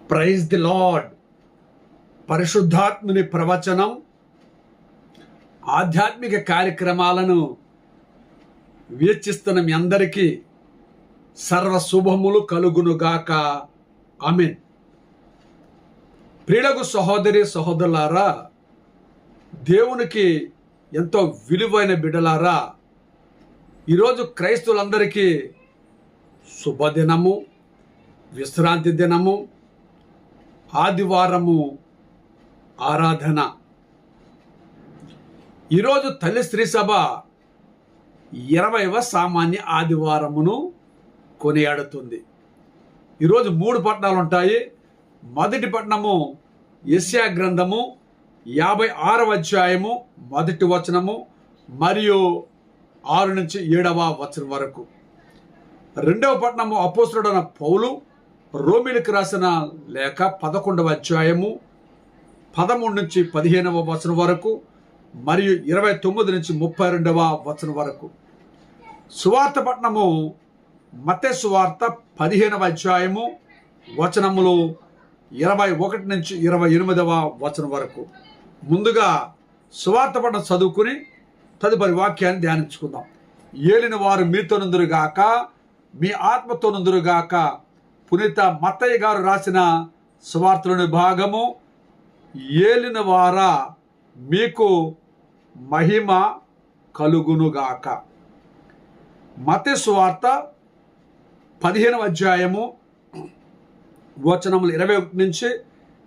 Praise the lord. పరిశుద్ధాత్ముని ప్రవచనం, ఆధ్యాత్మిక కార్యక్రమాలను వీక్షిస్తున్న మీ అందరికీ సర్వ శుభములు కలుగునుగాక. ఆమేన్. ప్రియులకు సహోదరి సహోదరులారా, దేవునికి ఎంతో విలువైన బిడ్డలారా, ఈరోజు క్రైస్తవులందరికీ శుభదినము, విశ్రాంతి దినము, ఆదివారము ఆరాధన. ఈరోజు తల్లి స్త్రీ సభ 20వ సామాన్య ఆదివారమును కొనియాడుతుంది. ఈరోజు 3 పట్టణాలు ఉంటాయి. మొదటి పట్టణము యెషయా గ్రంథము 56వ అధ్యాయము 1వ వచనము మరియు 6 నుంచి 7వ వచనం వరకు. రెండవ పట్టణము అపోస్తలుడైన పౌలు రోమీలకు రాసిన లేఖ 11వ అధ్యాయము 13 నుంచి 15వ వచనం వరకు మరియు 29 నుంచి 32వ వచనం వరకు. సువార్త పట్టణము మత్తయి సువార్త 15వ అధ్యాయము వచనములు 21 నుంచి 28వ వచనం వరకు. ముందుగా సువార్త పట్టణం చదువుకుని తదుపరి వాక్యాన్ని ధ్యానించుకుందాం. ఏలిన వారు మీతో నుందురుగాక, మీ ఆత్మతో నుందురుగాక. పునీత మత్తయి గారు రాసిన సువార్తలోని భాగము. ఏలిన వారా మీకు మహిమ కలుగునుగాక. మత్తయి సువార్త 15వ అధ్యాయము వచనములు 21 నుంచి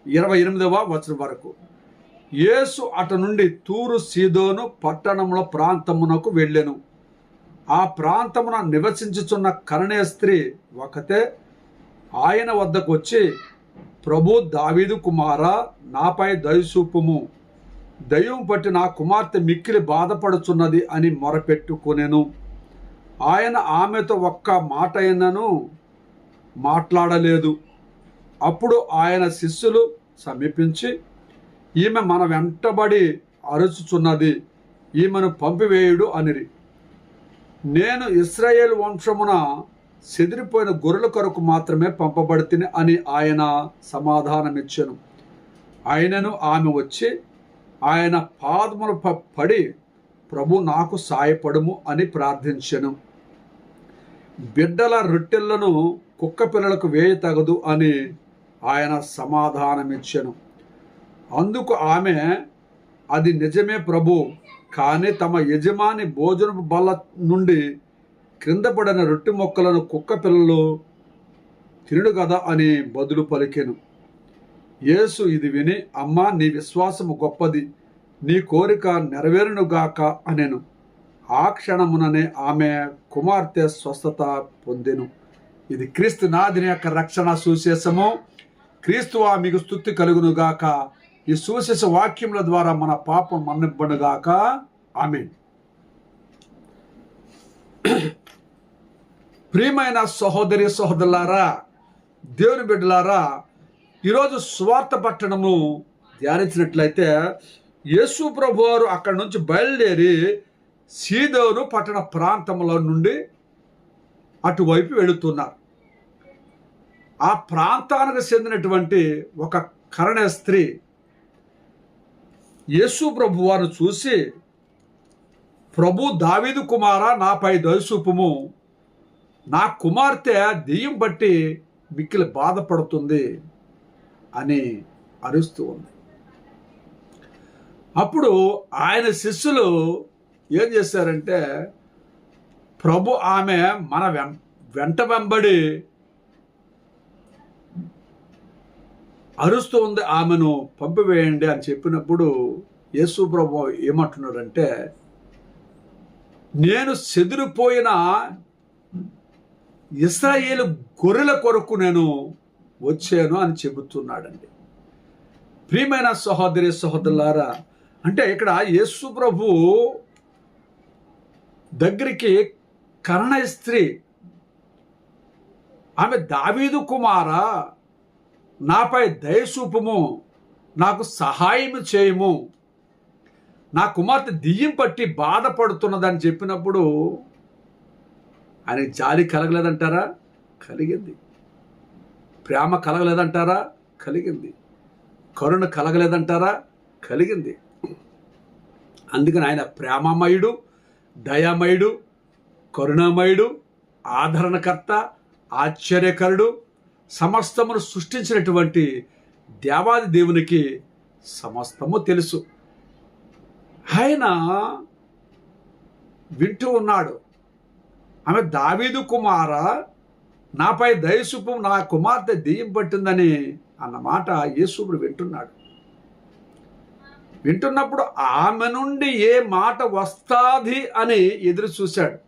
28వ వచనం వరకు. యేసు అటు నుండి తూరు సీదోను పట్టణముల ప్రాంతమునకు వెళ్ళెను. ఆ ప్రాంతమున నివసించుచున్న కరణీయ స్త్రీ ఒకతే ఆయన వద్దకు వచ్చి, ప్రభు, దావీదు కుమారా, నాపై దయ చూపుము, దయ్యం పట్టి నా కుమార్తె మిక్కిలి బాధపడుచున్నది అని మొరపెట్టుకొనెను. ఆయన ఆమెతో ఒక్క మాట అయినను మాట్లాడలేదు. అప్పుడు ఆయన శిష్యులు సమీపించి, ఈమె మన వెంటబడి అరుచుచున్నది, ఈమెను పంపివేయుడు అనిరి. నేను ఇశ్రాయేలు వంశమున చెదిరిపోయిన గొర్రెల కొరకు మాత్రమే పంపబడితిని అని ఆయన సమాధానమిచ్చెను. ఆయనను ఆమె వచ్చి ఆయన పాదముల పడి, ప్రభు, నాకు సాయపడుము అని ప్రార్థించెను. బిడ్డల రొట్టెలను కుక్క పిల్లలకు వేయ తగదు అని ఆయన సమాధానమిచ్చెను. అందుకు ఆమె, అది నిజమే ప్రభు, కానీ తమ యజమాని భోజనపు బల్ల నుండి క్రింద పడిన రొట్టె మొక్కలను కుక్క పిల్లలు తినుడు కదా అని బదులు పలికెను. యేసు ఇది విని, అమ్మా, నీ విశ్వాసము గొప్పది, నీ కోరిక నెరవేరునుగాక అనెను. ఆ క్షణముననే ఆమె కుమార్తె స్వస్థత పొందెను. ఇది క్రీస్తు నాథుని యొక్క రక్షణ సువిశేషము. క్రీస్తువా మీకు స్తుతి కలుగునుగాక. ఈ సువిశేష వాక్యముల ద్వారా మన పాపం మన్నింపనుగాక. ఆమేన్. ప్రియమైన సహోదరి సహోదరులారా, దేవుని బిడ్డలారా, ఈరోజు సువార్త పట్టణము ధ్యానించినట్లయితే యేసు ప్రభు వారు అక్కడి నుంచి బయలుదేరి సీదోను పట్టణ ప్రాంతంలో నుండి అటువైపు వెళుతున్నారు. ఆ ప్రాంతానికి చెందినటువంటి ఒక కరణీయ స్త్రీ యేసు ప్రభు వారిని చూసి, ప్రభు, దావీదు కుమారా, నాపై దయ చూపుము, నా కుమార్తె దెయ్యం బట్టి మిక్కిలి బాధపడుతుంది అని అరుస్తూ ఉంది. అప్పుడు ఆయన శిష్యులు ఏం చేశారంటే, ప్రభు, ఆమె మన వెంట వెంబడి అరుస్తూ ఉంది, ఆమెను పంపివేయండి అని చెప్పినప్పుడు యేసు ప్రభు ఏమంటున్నాడంటే, నేను చెదిరిపోయిన ఇశ్రాయేలు గొర్రెల కొరకు నేను వచ్చాను అని చెబుతున్నాడండి. ప్రియమైన సహోదరి సహోదరులారా, అంటే ఇక్కడ యేసు ప్రభు దగ్గరికి కరణీయ స్త్రీ, ఆమె, దావీదు కుమారా, నాపై దయ చూపుము, నాకు సహాయం చేయము, నా కుమార్తె దెయ్యం పట్టి బాధపడుతున్నదని చెప్పినప్పుడు ఆయనకి జాలి కలగలేదంటారా? కలిగింది. ప్రేమ కలగలేదంటారా? కలిగింది. కరుణ కలగలేదంటారా? కలిగింది. అందుకని ఆయన ప్రేమమయుడు, దయామయుడు, కరుణామయుడు, ఆదరణకర్త, ఆశ్చర్యకరుడు, సమస్తమును సృష్టించినటువంటి దేవాది దేవునికి సమస్తము తెలుసు. ఆయన వింటూ ఉన్నాడు. ఆమె దావీదు కుమార, నాపై దయచూపు, నా కుమార్తె దెయ్యం పట్టిందని అన్నమాట యేసు వింటున్నాడు. వింటున్నప్పుడు ఆమె నుండి ఏ మాట వస్తాది అని ఎదురు చూశాడు.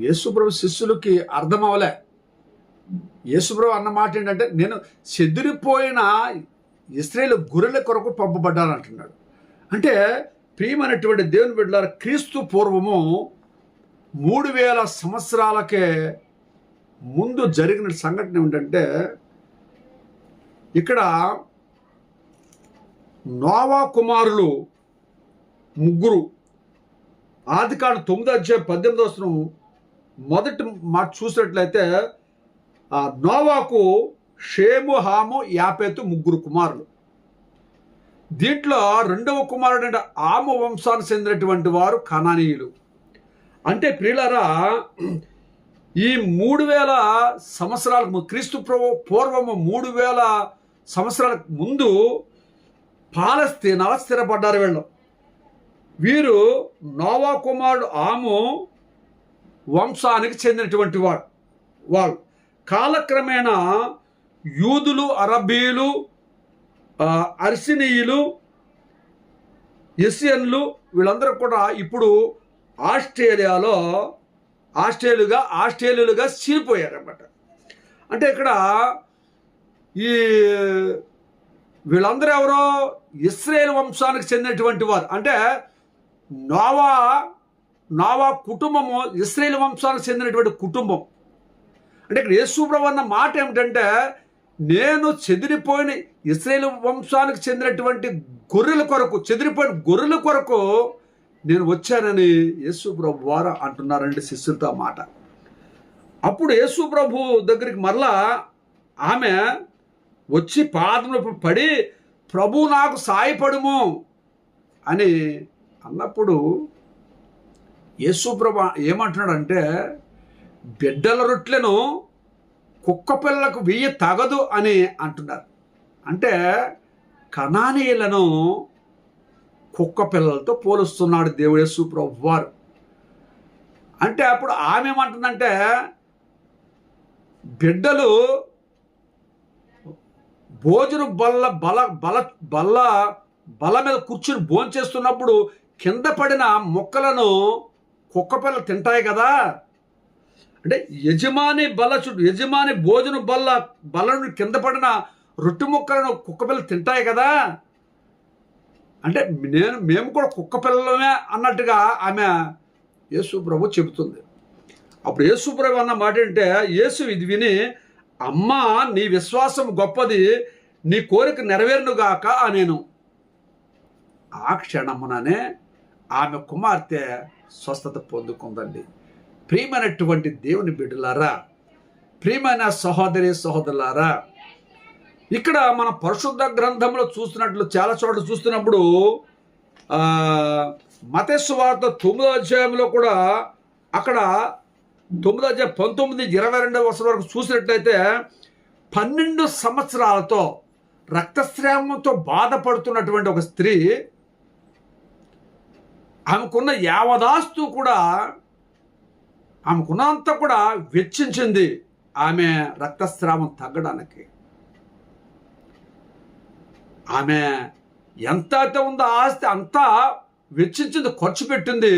యేసుప్రభు శిష్యులకి అర్థం అవలే. యేసుప్రభు అన్న మాట ఏంటంటే, నేను చెదిరిపోయిన ఇశ్రాయేలు గొర్రెల కొరకు పంపబడ్డాను అంటున్నాడు. అంటే ప్రియమైనటువంటి దేవుని బిడ్డలారా, క్రీస్తు పూర్వము 3000 సంవత్సరాలకే ముందు జరిగిన సంఘటన ఏమిటంటే, ఇక్కడ నోవా కుమారులు ముగ్గురు, ఆదికాండం 9:18 మొదటి మాట చూసినట్లయితే, నోవాకు షేము, హాము, యాపేతు ముగ్గురు కుమారులు. దీంట్లో రెండవ కుమారుడు అంటే ఆము వంశానికి చెందినటువంటి వారు కనానీయులు. అంటే ప్రియులారా, ఈ 3000 సంవత్సరాలకు క్రీస్తు పూర్వము 3000 సంవత్సరాలకు ముందు పాలస్తీనాలో స్థిరపడ్డారు వీరు నోవా కుమారుడు ఆము వంశానికి చెందినటువంటి వాళ్ళు కాలక్రమేణా యూదులు, అరబీలు, అర్సినీయులు, ఎసియన్లు వీళ్ళందరూ కూడా ఇప్పుడు ఆస్ట్రేలియాలుగా చీలిపోయారన్నమాట. అంటే ఇక్కడ ఈ వీళ్ళందరూ ఎవరో ఇశ్రాయేలు వంశానికి చెందినటువంటి వారు. అంటే నోవా కుటుంబము ఇశ్రాయేలు వంశానికి చెందినటువంటి కుటుంబం. అంటే ఇక్కడ యేసుప్రభు అన్న మాట ఏమిటంటే, నేను చెదిరిపోయిన ఇశ్రాయేలు వంశానికి చెందినటువంటి చెదిరిపోయిన గొర్రెల కొరకు నేను వచ్చానని యేసుప్రభు వారు అంటున్నారండి శిష్యులతో మాట. అప్పుడు యేసుప్రభు దగ్గరికి మరలా ఆమె వచ్చి పాదములపై పడి, ప్రభు నాకు సాయపడుము అని అన్నప్పుడు యేసుప్రభు ఏమంటున్నాడంటే, బిడ్డల రొట్టెలను కుక్క పిల్లలకు వెయ్యి తగదు అని అంటున్నారు. అంటే కనానీయులను కుక్క పిల్లలతో పోలుస్తున్నాడు దేవుడు యేసుప్రభు వారు. అంటే అప్పుడు ఆమె ఏమంటుందంటే, బిడ్డలు భోజనం బల్ల మీద కూర్చుని భోంచేస్తున్నప్పుడు కింద పడిన మొక్కలను కుక్క పిల్లలు తింటాయి కదా. అంటే యజమాని భోజనం బల్లను కింద పడిన రొట్టె ముక్కలను కుక్క పిల్లలు తింటాయి కదా. అంటే మేము కూడా కుక్క పిల్లలమే అన్నట్టుగా ఆమె యేసుప్రభు చెబుతుంది. అప్పుడు యేసుప్రభు అన్న మాట అంటే, యేసు ఇది విని, అమ్మా నీ విశ్వాసం గొప్పది, నీ కోరిక నెరవేరునుగాక అనేను. ఆ క్షణముననే ఆమె కుమార్తె స్వస్థత పొందుకుందండి. ప్రియమైనటువంటి దేవుని బిడ్డలారా, ప్రియమైన సహోదరులారా, ఇక్కడ మన పరిశుద్ధ గ్రంథంలో చూస్తున్నట్లు చాలా చోట్ల చూస్తున్నప్పుడు మత్తయి సువార్త 9వ అధ్యాయంలో కూడా అక్కడ 9వ అధ్యాయం 19-22 వరకు చూసినట్లయితే 12 సంవత్సరాలతో రక్తస్రావంతో బాధపడుతున్నటువంటి ఒక స్త్రీ, ఆమెకున్న యావదాస్తు కూడా ఆమెకున్నంత కూడా వెచ్చించింది ఆమె రక్తస్రావం తగ్గడానికి. ఆమె ఎంత అయితే ఉందో ఆస్తి అంతా వెచ్చించింది, ఖర్చు పెట్టింది.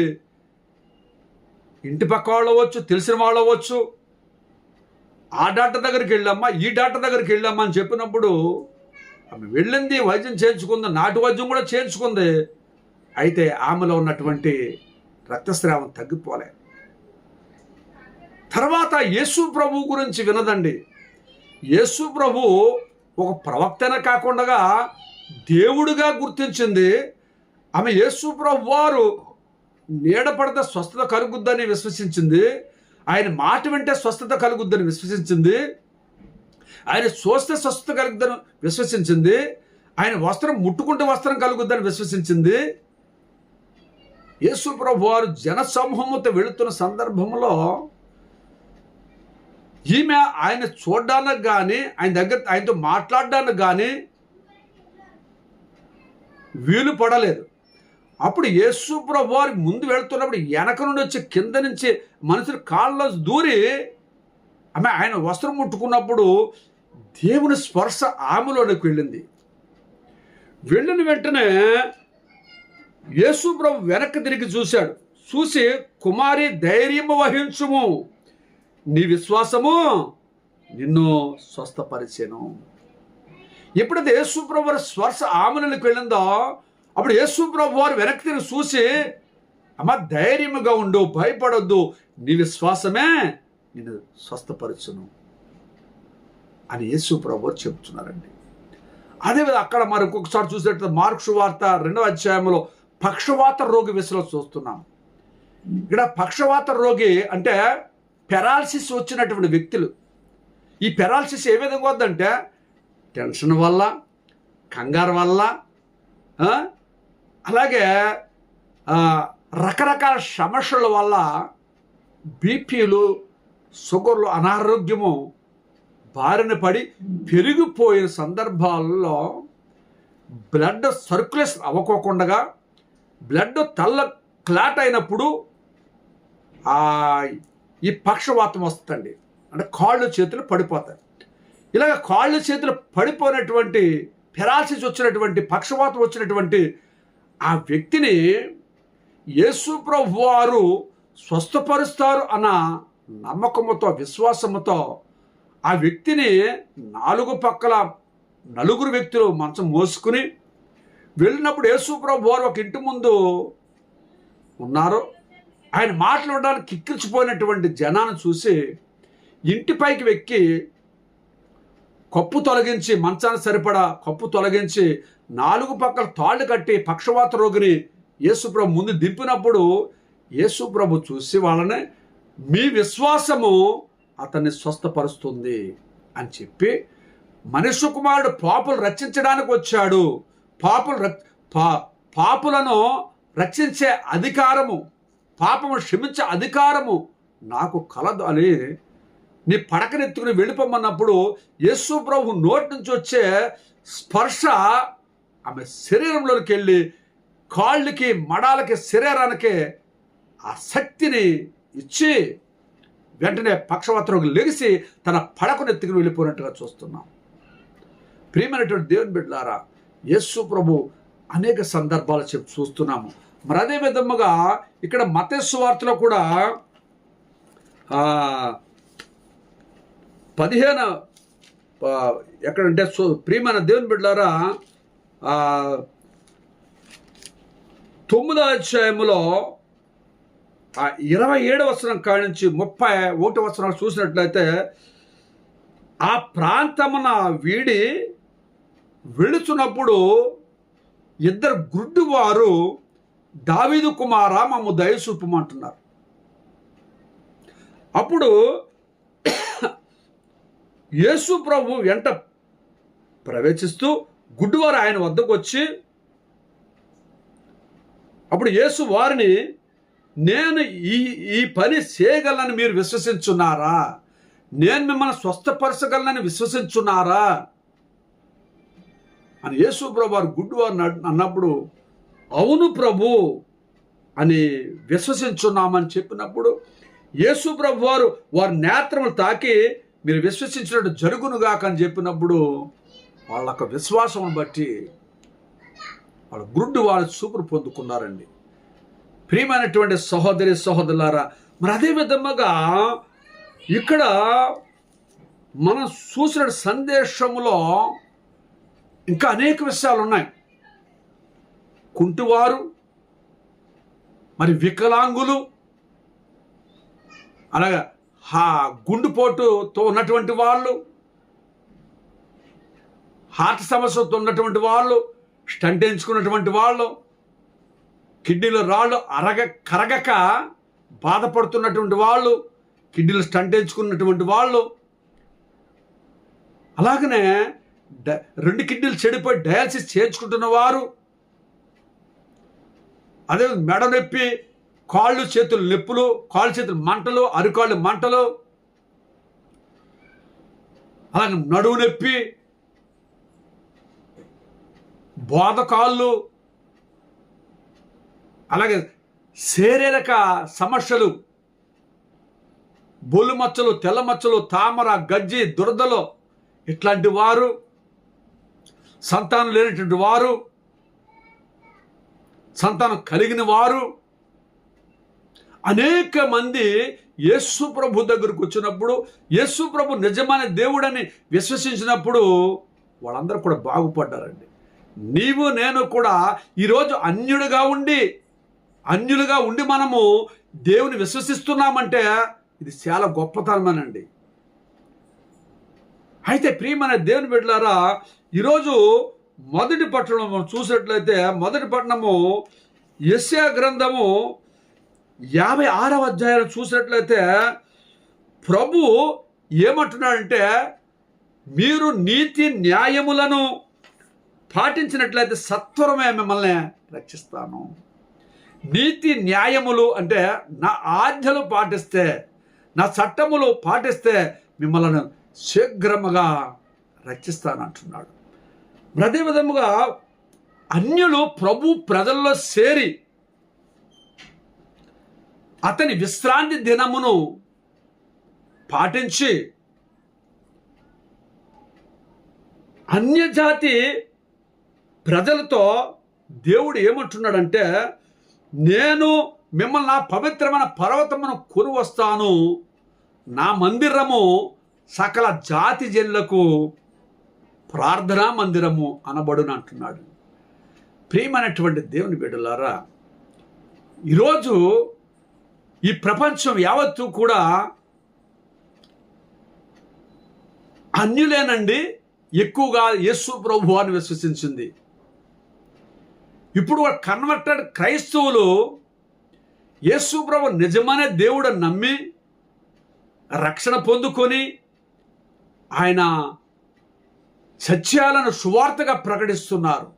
ఇంటి పక్క వాళ్ళు అవ్వచ్చు, తెలిసిన వాళ్ళు అవ్వచ్చు, ఆ డాక్టర్ దగ్గరికి వెళ్ళమ్మా, ఈ డాక్టర్ దగ్గరికి వెళ్ళమ్మా అని చెప్పినప్పుడు ఆమె వెళ్ళింది, వైద్యం చేయించుకుంది, నాటు వైద్యం కూడా చేయించుకుంది. అయితే ఆమెలో ఉన్నటువంటి రక్తస్రావం తగ్గిపోలే. తర్వాత యేసు ప్రభు గురించి వినదండి. యేసు ప్రభు ఒక ప్రవక్తనే కాకుండా దేవుడిగా గుర్తించింది. ఆమె యేసు ప్రభు వారు నీడ పడితే స్వస్థత కలుగుద్దని విశ్వసించింది. ఆయన మాట వింటే స్వస్థత కలుగుద్దని విశ్వసించింది, ఆయన చూస్తే స్వస్థత కలుగుద్దని విశ్వసించింది, ఆయన వస్త్రం ముట్టుకుంటే వస్త్రం కలుగుద్దని విశ్వసించింది. యేసు ప్రభు వారు జన సమూహంతో వెళుతున్న సందర్భంలో ఈమె ఆయన చూడడానికి కానీ ఆయనతో మాట్లాడడానికి కానీ వీలు పడలేదు. అప్పుడు యేసు ప్రభు వారి ముందు వెళుతున్నప్పుడు వెనక నుండి వచ్చి కింద నుంచి మనుషులు కాళ్ళలో దూరి ఆమె ఆయన వస్త్రం ముట్టుకున్నప్పుడు దేవుని స్పర్శ ఆమెలోనికి వెళ్ళింది. వెళ్ళిన వెంటనే యేసు ప్రభు వెనక్కి తిరిగి చూశాడు. చూసి, కుమారి ధైర్యము వహించుము, నీ విశ్వాసము నిన్ను స్వస్థపరిచెను. ఎప్పుడైతే యేసు ప్రభు వారి స్పర్శ ఆమెలోనికి వెళ్ళిందో అప్పుడు యేసు ప్రభు వారు వెనక్కి తిరిగి చూసి, అమ్మ ధైర్యముగా ఉండు, భయపడొద్దు, నీ విశ్వాసమే నిన్ను స్వస్థపరచును అని యేసు ప్రభు వారు చెప్తున్నారండి. అదేవిధంగా అక్కడ మరొకసారి చూసినట్టు మార్కు సువార్త 2వ అధ్యాయంలో పక్షవాత రోగి విషయంలో చూస్తున్నాం. ఇక్కడ పక్షవాత రోగి అంటే పెరాలసిస్ వచ్చినటువంటి వ్యక్తులు. ఈ పెరాలసిస్ ఏ విధంగా వద్దంటే టెన్షన్ వల్ల, కంగారు వల్ల, అలాగే రకరకాల సమస్యల వల్ల బీపీలు, షుగర్లు, అనారోగ్యము బారిన పడి పెరిగిపోయిన సందర్భాల్లో బ్లడ్ సర్క్యులేషన్ అవ్వకోకుండా బ్లడ్ తల్ల క్లాట్ అయినప్పుడు ఈ పక్షవాతం వస్తుందండి. అంటే కాళ్ళు చేతులు పడిపోతాయి. ఇలాగ కాళ్ళు చేతులు పడిపోయినటువంటి పెరాలసిస్ వచ్చినటువంటి, పక్షవాతం వచ్చినటువంటి ఆ వ్యక్తిని యేసు ప్రభు వారు స్వస్థపరుస్తారు అన్న నమ్మకముతో, విశ్వాసముతో ఆ వ్యక్తిని 4 పక్కల నలుగురు వ్యక్తులు మంచం మోసుకుని వెళ్ళినప్పుడు యేసు ప్రభు వారు ఒక ఇంటి ముందు ఉన్నారు. ఆయన మాట్లాడడానికి కిక్కిరిచిపోయినటువంటి జనాన్ని చూసి ఇంటిపైకి వెక్కి కప్పు తొలగించి, మంచాన్ని సరిపడా కప్పు తొలగించి 4 పక్కల తాళ్ళు కట్టి పక్షవాత రోగిని యేసుప్రభు ముందు దింపినప్పుడు యేసుప్రభు చూసి వాళ్ళని, మీ విశ్వాసము అతన్ని స్వస్థపరుస్తుంది అని చెప్పి, మనుష్య కుమారుడు పాపులు రక్షించడానికి వచ్చాడు, పాపులను రక్షించే అధికారము, పాపము క్షమించే అధికారము నాకు కలదు అని నీ పడకనెత్తుకుని వెళ్ళిపోమన్నప్పుడు యేసు ప్రభు నోటి నుంచి వచ్చే స్పర్శ ఆమె శరీరంలోకి వెళ్ళి కాళ్ళకి, మడాలకి, శరీరానికి ఆ శక్తిని ఇచ్చి వెంటనే పక్షవాతంలోకి లెగిసి తన పడకనెత్తుకుని వెళ్ళిపోయినట్టుగా చూస్తున్నాం. ప్రియమైనటువంటి దేవుని బిడ్డలారా, యేసు ప్రభు అనేక సందర్భాలు చూస్తున్నాము. మరి అదే విధముగా ఇక్కడ మత్తయి సువార్తలో కూడా 15 ఎక్కడంటే ప్రియమైన దేవుని బిడ్డలారా 9వ అధ్యాయములో 27వ వచనం కాడి నుంచి 31వ వచనం చూసినట్లయితే, ఆ ప్రాంతమున వీడి వెళుచున్నప్పుడు 2 గుడ్డివారు దావీదు కుమారా మమ్ము దయచూపమంటున్నారు. అప్పుడు యేసు ప్రభు వెంట ప్రవేశిస్తూ గుడ్డివారు ఆయన వద్దకు వచ్చి, అప్పుడు యేసు వారిని, నేను ఈ పని చేయగలనని మీరు విశ్వసించున్నారా? నేను మిమ్మల్ని స్వస్థపరచగలనని విశ్వసించున్నారా అని యేసు ప్రభు వారు గుడ్డివారు అన్నప్పుడు, అవును ప్రభు అని విశ్వసించున్నామని చెప్పినప్పుడు యేసు ప్రభు వారు వారి నేత్రములు తాకి, మీరు విశ్వసించినట్టు జరుగునుగాక అని చెప్పినప్పుడు వాళ్ళ విశ్వాసం బట్టి వాళ్ళ గుడ్డు వాళ్ళు చూపును పొందుకున్నారండి. ప్రియమైనటువంటి సహోదరి సహోదరులారా, మరి అదే విధముగా ఇక్కడ మనం చూసిన సందేశంలో ఇంకా అనేక విషయాలు ఉన్నాయి. కుంటివారు, మరి వికలాంగులు, అలాగే గుండెపోటుతో ఉన్నటువంటి వాళ్ళు, హార్ట్ సమస్యతో ఉన్నటువంటి వాళ్ళు, స్టంట్ ఎంచుకున్నటువంటి వాళ్ళు, కిడ్నీలో రాళ్ళు కరగక బాధపడుతున్నటువంటి వాళ్ళు, కిడ్నీలు స్టంట్ వేయించుకున్నటువంటి వాళ్ళు, అలాగనే 2 కిడ్నీలు చెడిపోయి డయాలసిస్ చేయించుకుంటున్న వారు, అదే మెడ నొప్పి, కాళ్ళు చేతులు నొప్పులు, కాళ్ళు చేతులు మంటలు, అరికాళ్ళు మంటలు, అలాగే నడువు నొప్పి, బోధకాళ్ళు, అలాగే శారీరక సమస్యలు, బొల్లు మచ్చలు, తెల్ల మచ్చలు, తామర, గజ్జి, దురదలు, ఇట్లాంటి వారు, సంతానం లేనటువంటి వారు, సంతానం కలిగిన వారు, అనేక మంది యేసు ప్రభు దగ్గరకు వచ్చినప్పుడు, యేసు ప్రభు నిజమైన దేవుడని విశ్వసించినప్పుడు వాళ్ళందరూ కూడా బాగుపడ్డారండి. నీవు నేను కూడా ఈరోజు అన్యులుగా ఉండి మనము దేవుని విశ్వసిస్తున్నామంటే ఇది చాలా గొప్పతనమేనండి. అయితే ప్రియమైన దేవుని బిడ్డలారా, ఈరోజు మొదటి పట్టణం మనం చూసినట్లయితే, మొదటి పట్టణము యెషయా గ్రంథము 56వ అధ్యాయం చూసినట్లయితే ప్రభు ఏమంటున్నాడంటే, మీరు నీతి న్యాయములను పాటించినట్లయితే సత్వరమే మిమ్మల్ని రక్షిస్తాను. నీతి న్యాయములు అంటే నా ఆజ్ఞలు పాటిస్తే, నా చట్టములు పాటిస్తే మిమ్మల్ని శీఘ్రముగా రక్షిస్తానంటున్నాడు. అదే విధముగా అన్యులు ప్రభు ప్రజల్లో చేరి అతని విశ్రాంతి దినమును పాటించి అన్యజాతి ప్రజలతో దేవుడు ఏమంటున్నాడంటే, నేను మిమ్మల్ని నా పవిత్రమైన పర్వతమును కొని వస్తాను, నా మందిరము సకల జాతి జనులకు ప్రార్థనా మందిరము అనబడును అంటున్నాడు. ప్రియమైనటువంటి దేవుని బిడ్డలారా, ఈరోజు ఈ ప్రపంచం యావత్తు కూడా అన్యులేనండి ఎక్కువగా యేసు ప్రభు అని విశ్వసించింది. ఇప్పుడు కన్వర్టెడ్ క్రైస్తవులు యేసు ప్రభు నిజమైన దేవుడు నమ్మి రక్షణ పొందుకొని ఆయన సత్యాలను సువార్తగా ప్రకటిస్తున్నారు.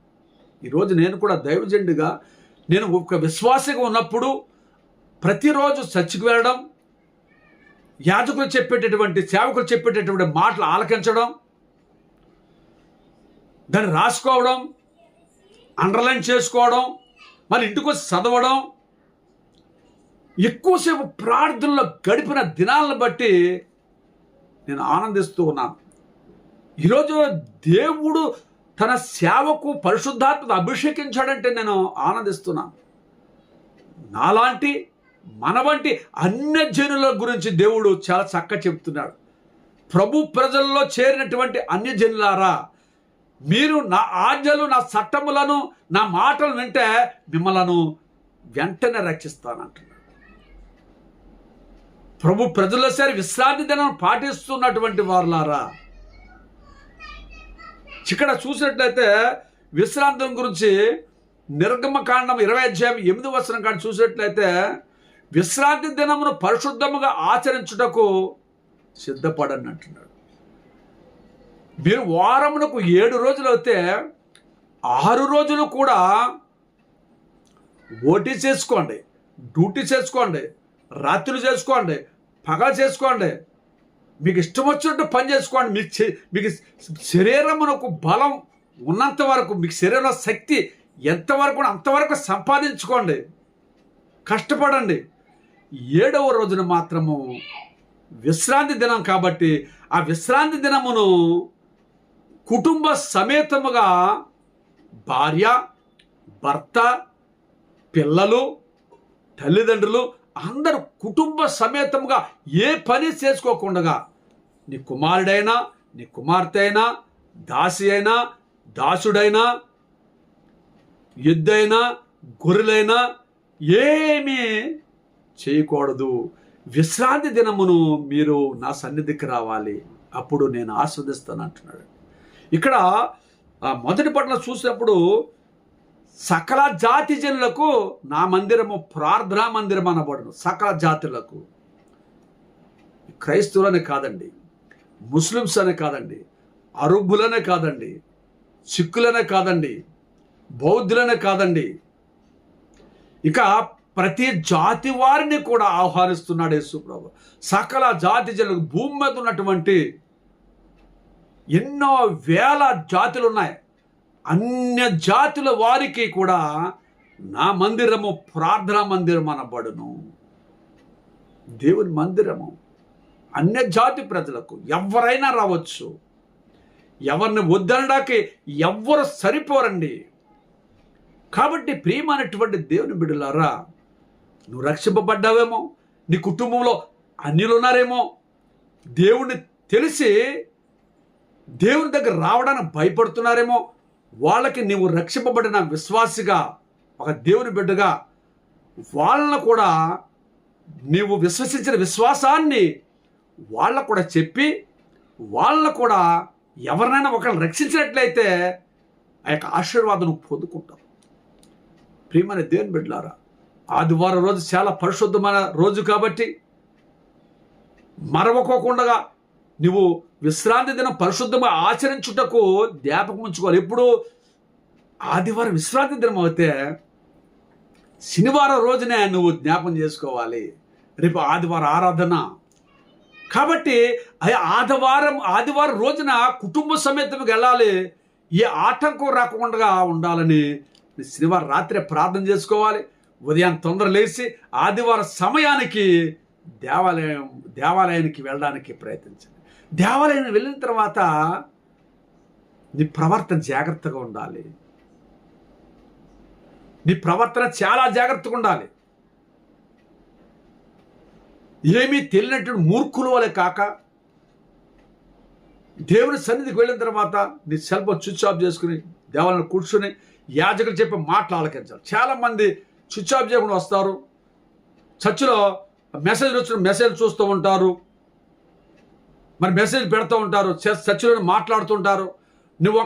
ఈరోజు నేను కూడా దైవజనుడిగా, నేను ఒక విశ్వాసిగా ఉన్నప్పుడు ప్రతిరోజు చర్చికి వెళ్ళడం, యాజకులు చెప్పేటటువంటి, సేవకులు చెప్పేటటువంటి మాటలు ఆలకించడం, దాన్ని రాసుకోవడం, అండర్లైన్ చేసుకోవడం, మరి ఇంటికి వచ్చి చదవడం, ఎక్కువసేపు ప్రార్థనలో గడిపిన దినాలను బట్టి నేను ఆనందిస్తూ ఉన్నాను. ఈరోజు దేవుడు తన సేవకు పరిశుద్ధాత్మను అభిషేకించాడంటే నేను ఆనందిస్తున్నాను. నాలాంటి మన వంటి అన్యజనుల గురించి దేవుడు చాలా చక్కగా చెప్తున్నాడు. ప్రభు ప్రజల్లో చేరినటువంటి అన్యజనులారా, మీరు నా ఆజ్ఞలు, నా చట్టములను, నా మాటలు వింటే మిమ్మలను వెంటనే రక్షిస్తానంటున్నాడు. ప్రభు ప్రజల్లో చేరి విశ్రాంతి దినం పాటిస్తున్నటువంటి వారులారా, ఇక్కడ చూసినట్లయితే విశ్రాంతి గురించి నిర్గమకాండం 20వ అధ్యాయం 8వ వచనం కాడ చూసినట్లయితే, విశ్రాంతి దినమును పరిశుద్ధముగా ఆచరించుటకు సిద్ధపడని అంటున్నాడు. మీరు వారమునకు 7 రోజులు అయితే 6 రోజులు కూడా ఓటీ చేసుకోండి, డ్యూటీ చేసుకోండి, రాత్రులు చేసుకోండి, పగలు చేసుకోండి, మీకు ఇష్టం వచ్చినట్టు పని చేసుకోండి. మీకు శరీరమునకు బలం ఉన్నంత వరకు, మీకు శరీర శక్తి ఎంతవరకు అంతవరకు సంపాదించుకోండి, కష్టపడండి. 7వ రోజున మాత్రము విశ్రాంతి దినం కాబట్టి ఆ విశ్రాంతి దినమును కుటుంబ సమేతముగా భార్య, భర్త, పిల్లలు, తల్లిదండ్రులు అందరూ కుటుంబ సమేతముగా ఏ పని చేసుకోకుండా, నీ కుమారుడైనా, నీ కుమార్తె అయినా, దాసి అయినా, దాసుడైనా, ఎద్దైనా, గొర్రెలైనా ఏమీ చేయకూడదు. విశ్రాంతి దినమును మీరు నా సన్నిధికి రావాలి, అప్పుడు నేను ఆస్వాదిస్తాను అంటున్నాడు. ఇక్కడ మొదటి పట్టణం చూసినప్పుడు సకల జాతి జనులకు నా మందిరము ప్రార్థనా మందిరం అనబడును. సకల జాతులకు క్రైస్తవులనే కాదండి, ముస్లిమ్స్ అనే కాదండి, అరబ్బులనే కాదండి, సిక్కులనే కాదండి, బౌద్ధులనే కాదండి, ఇక ప్రతి జాతి వారిని కూడా ఆహ్వానిస్తున్నాడు యేసు ప్రభు. సకల జాతి జనులకు, భూమి మీద ఉన్నటువంటి ఎన్నో వేల జాతులు ఉన్నాయి, అన్య జాతుల వారికి కూడా నా మందిరము ప్రార్థనా మందిరం అనబడును. దేవుని మందిరము అన్య జాతి ప్రజలకు ఎవరైనా రావచ్చు. ఎవరిని వద్దనడానికి ఎవ్వరు సరిపోరండి. కాబట్టి ప్రియమైనటువంటి దేవుని బిడ్డలారా, నువ్వు రక్షింపబడ్డావేమో, నీ కుటుంబంలో అన్యులు ఉన్నారేమో, దేవుణ్ణి తెలిసి దేవుని దగ్గర రావడానికి భయపడుతున్నారేమో, వాళ్ళకి నీవు రక్షింపబడిన విశ్వాసిగా, ఒక దేవుని బిడ్డగా వాళ్ళను కూడా నీవు విశ్వసించిన విశ్వాసాన్ని వాళ్ళకు కూడా చెప్పి, వాళ్ళను కూడా ఎవరినైనా ఒకరిని రక్షించినట్లయితే ఆ యొక్క ఆశీర్వాదం పొందుకుంటావు. ప్రియమైన దేవుని బిడ్డలారా, ఆదివారం రోజు చాలా పరిశుద్ధమైన రోజు కాబట్టి మరవకోకుండా నువ్వు విశ్రాంతి దినం పరిశుద్ధంగా ఆచరించుటకు జ్ఞాపకం ఉంచుకోవాలి. ఎప్పుడు ఆదివారం విశ్రాంతి దినం అయితే శనివారం రోజునే నువ్వు జ్ఞాపకం చేసుకోవాలి, రేపు ఆదివారం ఆరాధన. కాబట్టి ఆదివారం రోజున కుటుంబ సమేతంగా వెళ్ళాలి. ఏ ఆటంకం రాకుండా ఉండాలని శనివారం రాత్రి ప్రార్థన చేసుకోవాలి. ఉదయం తొందర లేచి ఆదివారం సమయానికి దేవాలయానికి వెళ్ళడానికి ప్రయత్నించండి. దేవాలయానికి వెళ్ళిన తర్వాత నీ ప్రవర్తన జాగ్రత్తగా ఉండాలి. నీ ప్రవర్తన చాలా జాగ్రత్తగా ఉండాలి. ఏమీ తెలియనటువంటి మూర్ఖులు వలె కాక, దేవుని సన్నిధికి వెళ్ళిన తర్వాత నీ సెల్ ఫోన్ స్విచ్ ఆఫ్ చేసుకుని దేవాలయంలో కూర్చుని యాజకులు చెప్పే మాటలు ఆలకించాలి. చాలామంది స్విచ్ ఆఫ్ చేయకుండా వస్తారు, చర్చిలో మెసేజ్ వచ్చిన మెసేజ్ చూస్తూ ఉంటారు, మరి మెసేజ్ పెడుతూ ఉంటారు, చర్చిలో మాట్లాడుతుంటారు. నువ్వు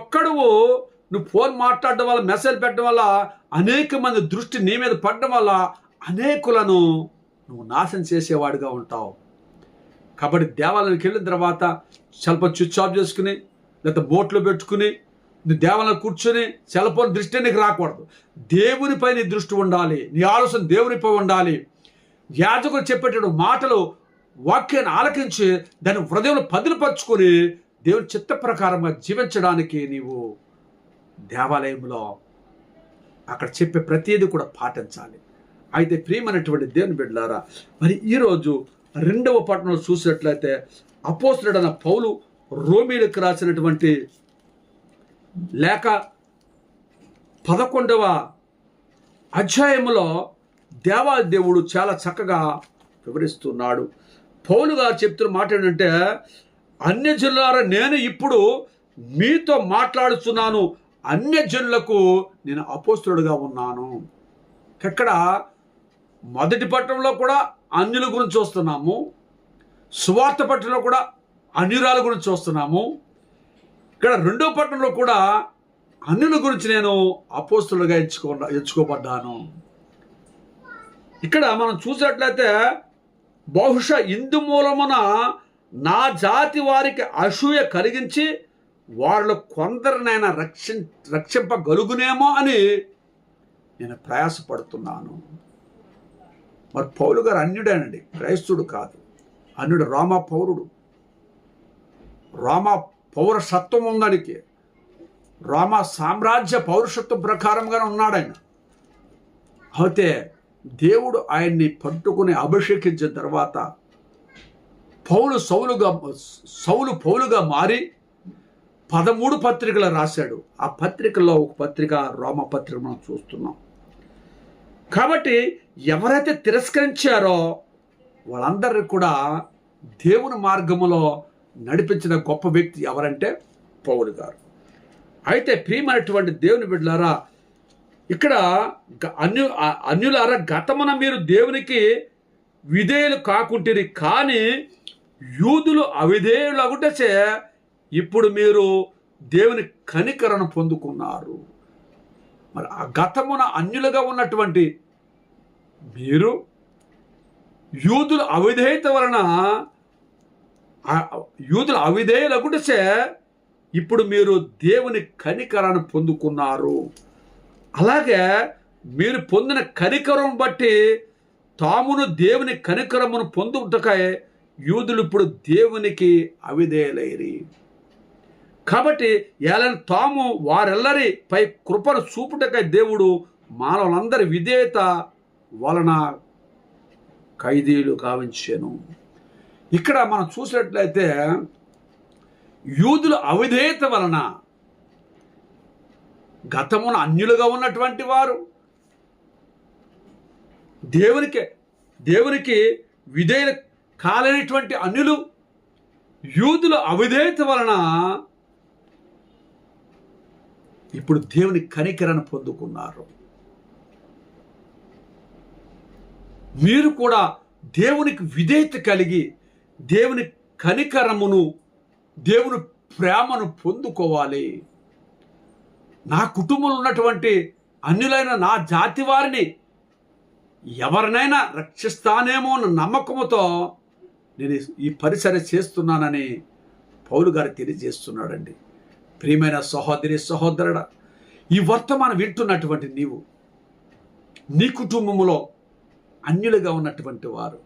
ఫోన్ మాట్లాడడం వల్ల, మెసేజ్ పెట్టడం వల్ల అనేక మంది దృష్టి నీ మీద పడడం వల్ల అనేకులను నువ్వు నాశనం చేసేవాడిగా ఉంటావు. కాబట్టి దేవాలయానికి వెళ్ళిన తర్వాత సెల్ ఫోన్ స్విచ్ ఆఫ్ చేసుకుని, లేకపోతే బోట్లో పెట్టుకుని నీ దేవాలయంలో కూర్చొని సెల్ ఫోన్ దృష్టి నీకు రాకూడదు. దేవునిపై నీ దృష్టి ఉండాలి, నీ ఆలోచన దేవునిపై ఉండాలి. యాజకులు చెప్పేటటువంటి మాటలు, వాక్యాన్ని ఆలకించి దాన్ని హృదయంలో పదిలిపరుచుకొని దేవుని చిత్త ప్రకారంగా జీవించడానికి నీవు దేవాలయంలో అక్కడ చెప్పే ప్రతిదీ కూడా పాటించాలి. అయితే ప్రియమైనటువంటి దేవుని బిడ్డలారా, మరి ఈరోజు 2వ పట్టణంలో చూసినట్లయితే అపోస్తలుడైన పౌలు రోమీయులకు రాసినటువంటి లేఖ 11వ అధ్యాయంలో దేవుడు చాలా చక్కగా వివరిస్తున్నాడు. పౌలు గారు చెప్తున్న మాట ఏంటంటే, అన్యజనులారా, నేను ఇప్పుడు మీతో మాట్లాడుతున్నాను, అన్యజనులకు నేను అపోస్తలుడుగా ఉన్నాను. ఇక్కడ మొదటి పట్టణంలో కూడా అన్యుల గురించి చూస్తున్నాము, సువార్త పట్టణంలో కూడా అన్యురాల గురించి చూస్తున్నాము. ఇక్కడ 2వ పట్టణంలో కూడా అన్యుల గురించి నేను అపోస్తలుగా ఎంచుకోబడ్డాను. ఇక్కడ మనం చూసినట్లయితే, బహుశా ఇందు మూలమున నా జాతి వారికి అసూయ కలిగించి వాళ్ళు కొందరినైనా రక్షింపగలుగునేమో అని నేను ప్రయాసపడుతున్నాను. మరి పౌలు గారు అన్యుడేనండి, క్రైస్తుడు కాదు. అన్యుడు రోమా పౌరుడు. రోమా పౌరసత్వం ఉందానికి, రోమా సామ్రాజ్య పౌరుషత్వం ప్రకారంగానే ఉన్నాడు ఆయన. అయితే దేవుడు ఆయన్ని పట్టుకుని అభిషేకించిన తర్వాత సౌలు పౌలుగా మారి 13 పత్రికలు రాశాడు. ఆ పత్రికల్లో ఒక పత్రిక రోమా పత్రిక మనం చూస్తున్నాం. కాబట్టి ఎవరైతే తిరస్కరించారో వాళ్ళందరినీ కూడా దేవుని మార్గములో నడిపించిన గొప్ప వ్యక్తి ఎవరంటే పౌలు గారు. అయితే ప్రియమైనటువంటి దేవుని బిడ్డలారా, ఇక్కడ అన్యులారా, గతమున మీరు దేవునికి విధేయులు కాకుంటిరి, కానీ యూదులు అవిధేయులు అగుటచే ఇప్పుడు మీరు దేవుని కనికరణ పొందుకున్నారు. మరి ఆ గతమున అన్యులుగా ఉన్నటువంటి మీరు యూదుల అవిధేయత వలన యూదులు అవిధేయులగుటచే ఇప్పుడు మీరు దేవుని కనికరాన్ని పొందుకున్నారు. అలాగే మీరు పొందిన కనికరం బట్టి తామును దేవుని కనికరమును పొందుటకై యూదులు ఇప్పుడు దేవునికి అవిధేయులైరి. కాబట్టి ఏలైనా తాము వారెల్లరి పై కృపను చూపుటకై దేవుడు మానవులందరి విధేయత వలన ఖైదీలు గావించెను. ఇక్కడ మనం చూసినట్లయితే యూదుల అవిధేయత వలన గతమున అన్యులుగా ఉన్నటువంటి వారు దేవునికి విధేయులు కాలేనటువంటి అన్యులు యూదుల అవిధేయత వలన ఇప్పుడు దేవుని కనికరను పొందుకున్నారు. మీరు కూడా దేవునికి విధేయత కలిగి దేవుని కనికరమును దేవుని ప్రేమను పొందుకోవాలి. నా కుటుంబంలో ఉన్నటువంటి అన్యులైన నా జాతి వారిని ఎవరినైనా రక్షిస్తానేమో అన్న నమ్మకంతో నేను ఈ పరిచర్య చేస్తున్నానని పౌలు గారు తెలియజేస్తున్నాడండి. ప్రియమైన సహోదరి సహోదరుడా, ఈ వర్తమానం వింటున్నటువంటి నీవు నీ కుటుంబంలో అన్యులుగా ఉన్నటువంటి వారు,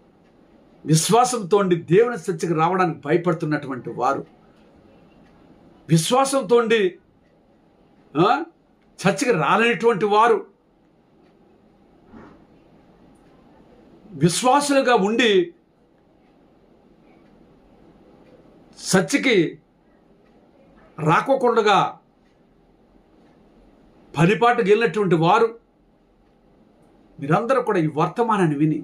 విశ్వాసంతో దేవుని సత్యకు రావడానికి భయపడుతున్నటువంటి వారు, విశ్వాసంతో చర్చకి రాలేనటువంటి వారు, విశ్వాసులుగా ఉండి చర్చకి రాకోకుండా పనిపాటుకు వెళ్ళినటువంటి వారు, మీరందరూ కూడా ఈ వర్తమానాన్ని విని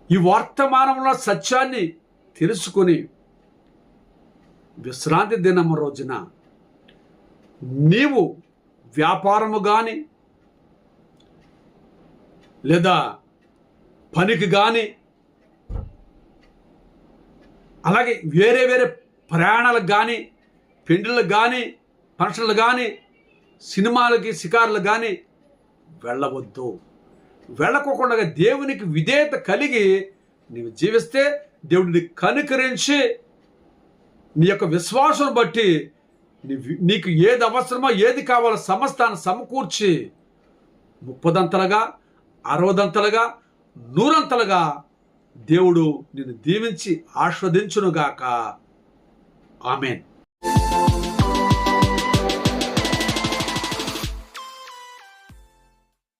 ఈ వర్తమానంలో సత్యాన్ని తెలుసుకొని విశ్రాంతి దినము రోజున నీవు వ్యాపారము కానీ లేదా పనికి కానీ అలాగే వేరే వేరే ప్రయాణాలకు కానీ పెండ్లకు కానీ ఫంక్షన్లు కానీ సినిమాలకి షికారులకు కానీ వెళ్ళవద్దు. వెళ్ళకోకుండా దేవునికి విధేయత కలిగి నీవు జీవిస్తే దేవుడిని కనికరించి నీ యొక్క విశ్వాసం బట్టి నీకు ఏది అవసరమో ఏది కావాలో సమస్తాన్ని సమకూర్చి 30దంతలుగా 60దంతలుగా 100ంతలుగా దేవుడు నిన్ను దీవించి ఆస్వాదించునుగాక. ఆమేన్.